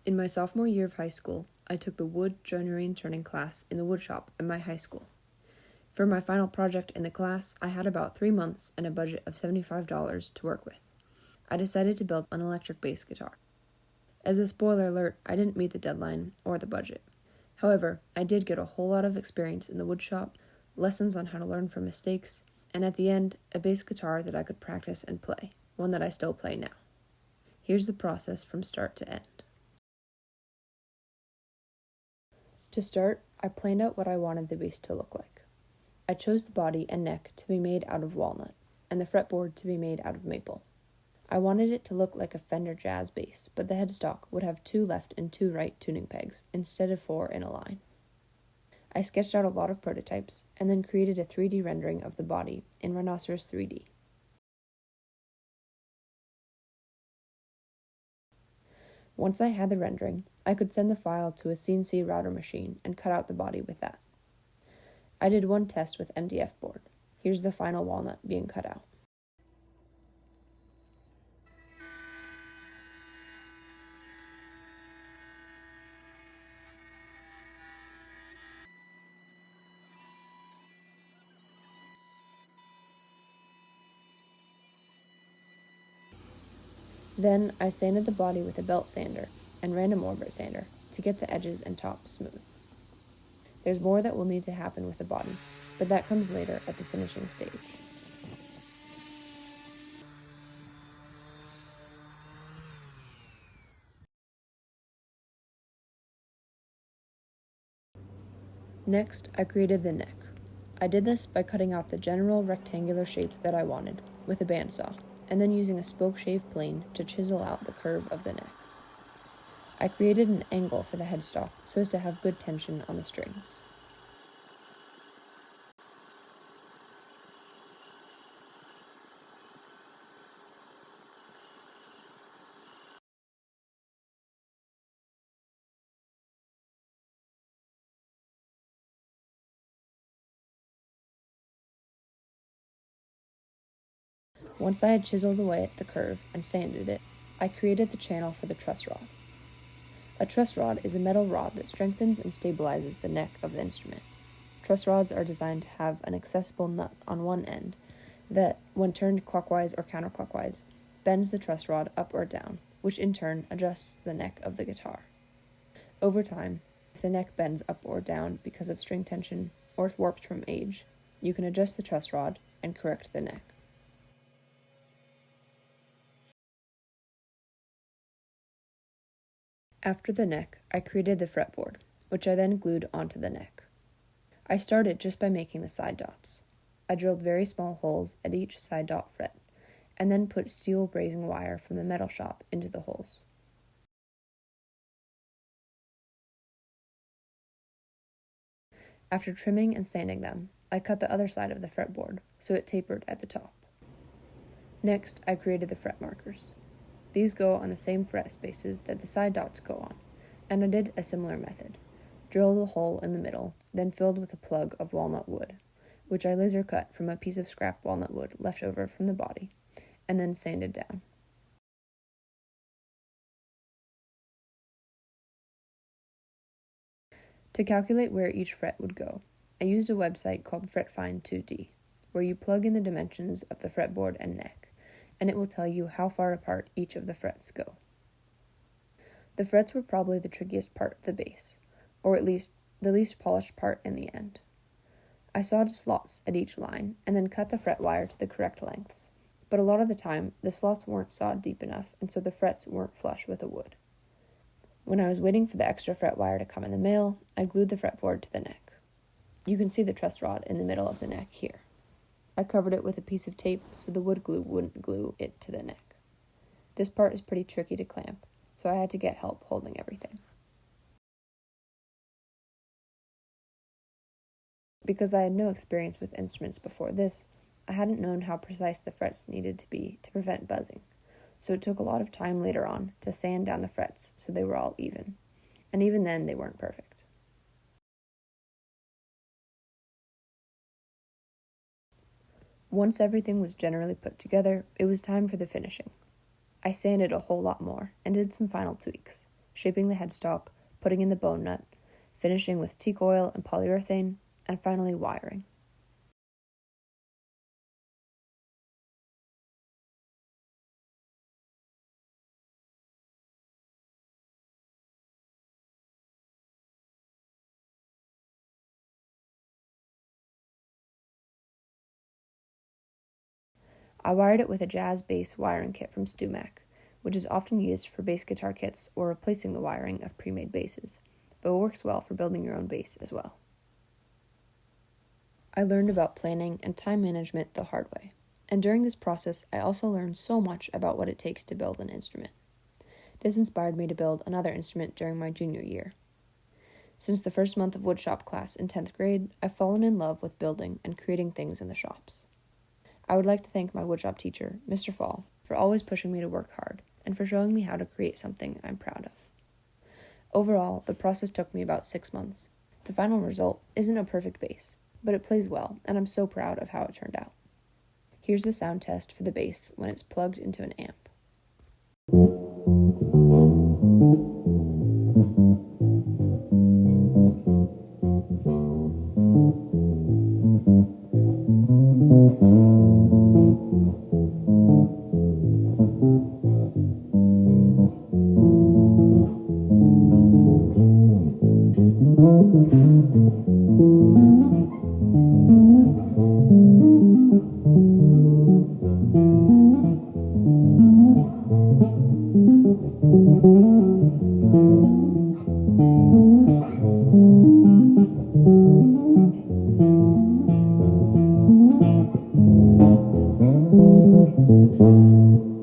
In my sophomore year of high school, I took the wood joinery and turning class in the wood shop at my high school. For my final project in the class, I had about 3 months and a budget of $75 to work with. I decided to build an electric bass guitar. As a spoiler alert, I didn't meet the deadline or the budget. However, I did get a whole lot of experience in the wood shop, lessons on how to learn from mistakes, and at the end, a bass guitar that I could practice and play, one that I still play now. Here's the process from start to end. To start, I planned out what I wanted the bass to look like. I chose the body and neck to be made out of walnut, and the fretboard to be made out of maple. I wanted it to look like a Fender Jazz bass, but the headstock would have 2 left and 2 right tuning pegs, instead of 4 in a line. I sketched out a lot of prototypes, and then created a 3D rendering of the body in Rhinoceros 3D. Once I had the rendering, I could send the file to a CNC router machine and cut out the body with that. I did one test with MDF board. Here's the final walnut being cut out. Then I sanded the body with a belt sander and random orbit sander to get the edges and top smooth. There's more that will need to happen with the body, but that comes later at the finishing stage. Next, I created the neck. I did this by cutting out the general rectangular shape that I wanted with a bandsaw, and then using a spoke shave plane to chisel out the curve of the neck. I created an angle for the headstock so as to have good tension on the strings. Once I had chiseled away at the curve and sanded it, I created the channel for the truss rod. A truss rod is a metal rod that strengthens and stabilizes the neck of the instrument. Truss rods are designed to have an accessible nut on one end that, when turned clockwise or counterclockwise, bends the truss rod up or down, which in turn adjusts the neck of the guitar. Over time, if the neck bends up or down because of string tension or warped from age, you can adjust the truss rod and correct the neck. After the neck, I created the fretboard, which I then glued onto the neck. I started just by making the side dots. I drilled very small holes at each side dot fret, and then put steel brazing wire from the metal shop into the holes. After trimming and sanding them, I cut the other side of the fretboard so it tapered at the top. Next, I created the fret markers. These go on the same fret spaces that the side dots go on, and I did a similar method. Drilled a hole in the middle, then filled with a plug of walnut wood, which I laser cut from a piece of scrap walnut wood left over from the body, and then sanded down. To calculate where each fret would go, I used a website called FretFind2D, where you plug in the dimensions of the fretboard and neck, and it will tell you how far apart each of the frets go. The frets were probably the trickiest part of the bass, or at least the least polished part in the end. I sawed slots at each line and then cut the fret wire to the correct lengths, but a lot of the time the slots weren't sawed deep enough and so the frets weren't flush with the wood. When I was waiting for the extra fret wire to come in the mail, I glued the fretboard to the neck. You can see the truss rod in the middle of the neck here. I covered it with a piece of tape so the wood glue wouldn't glue it to the neck. This part is pretty tricky to clamp, so I had to get help holding everything. Because I had no experience with instruments before this, I hadn't known how precise the frets needed to be to prevent buzzing, so it took a lot of time later on to sand down the frets so they were all even, and even then they weren't perfect. Once everything was generally put together, it was time for the finishing. I sanded a whole lot more and did some final tweaks, shaping the headstock, putting in the bone nut, finishing with teak oil and polyurethane, and finally wiring. I wired it with a jazz bass wiring kit from StewMac, which is often used for bass guitar kits or replacing the wiring of pre-made basses, but works well for building your own bass as well. I learned about planning and time management the hard way, and during this process I also learned so much about what it takes to build an instrument. This inspired me to build another instrument during my junior year. Since the first month of woodshop class in 10th grade, I've fallen in love with building and creating things in the shops. I would like to thank my woodshop teacher, Mr. Fall, for always pushing me to work hard and for showing me how to create something I'm proud of. Overall, the process took me about 6 months. The final result isn't a perfect bass, but it plays well, and I'm so proud of how it turned out. Here's the sound test for the bass when it's plugged into an amp.